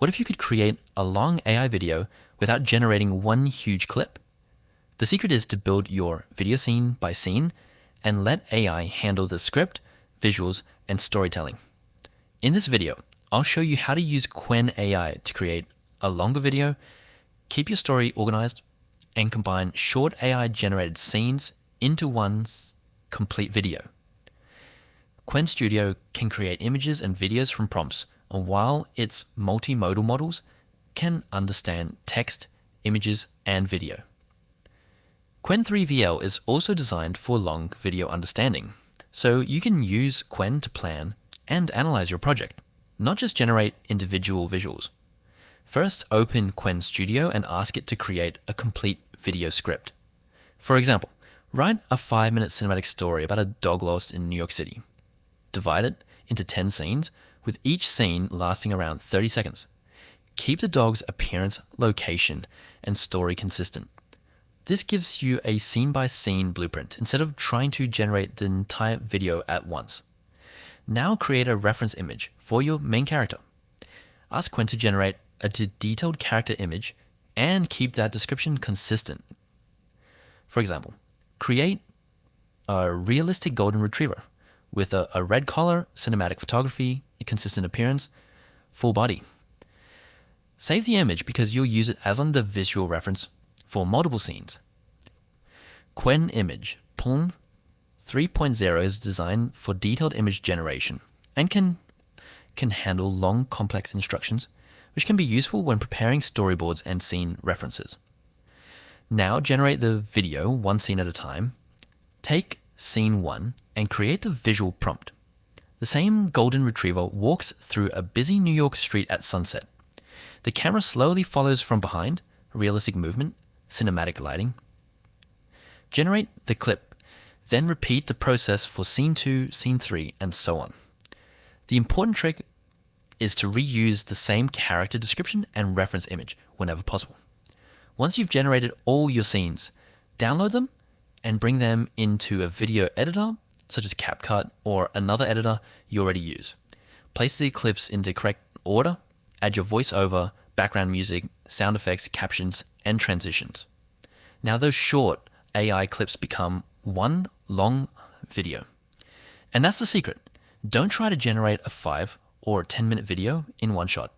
What if you could create a long AI video without generating one huge clip? The secret is to build your video scene by scene and let AI handle the script, visuals, and storytelling. In this video, I'll show you how to use Qwen AI to create a longer video, keep your story organized, and combine short AI generated scenes into one complete video. Qwen Studio can create images and videos from prompts, and while its multimodal models can understand text, images, and video. Qwen 3VL is also designed for long video understanding, so you can use Qwen to plan and analyze your project, not just generate individual visuals. First, open Qwen Studio and ask it to create a complete video script. For example, write a 5-minute cinematic story about a dog lost in New York City. Divide it into 10 scenes, with each scene lasting around 30 seconds. Keep the dog's appearance, location, and story consistent. This gives you a scene-by-scene blueprint instead of trying to generate the entire video at once. Now create a reference image for your main character. Ask Qwen to generate a detailed character image and keep that description consistent. For example, create a realistic golden retriever with a red collar, cinematic photography, a consistent appearance, full body. Save the image because you'll use it as under visual reference for multiple scenes. Qwen Image Palm 3.0 is designed for detailed image generation and can handle long, complex instructions, which can be useful when preparing storyboards and scene references. Now generate the video one scene at a time. Take scene 1 and create the visual prompt. The same golden retriever walks through a busy New York street at sunset. The camera slowly follows from behind, realistic movement, cinematic lighting. Generate the clip, then repeat the process for scene 2, scene 3, and so on. The important trick is to reuse the same character description and reference image whenever possible. Once you've generated all your scenes, download them and bring them into a video editor, such as CapCut or another editor you already use. Place the clips into correct order, add your voiceover, background music, sound effects, captions, and transitions. Now those short AI clips become one long video. And that's the secret. Don't try to generate a 5 or 10-minute video in one shot.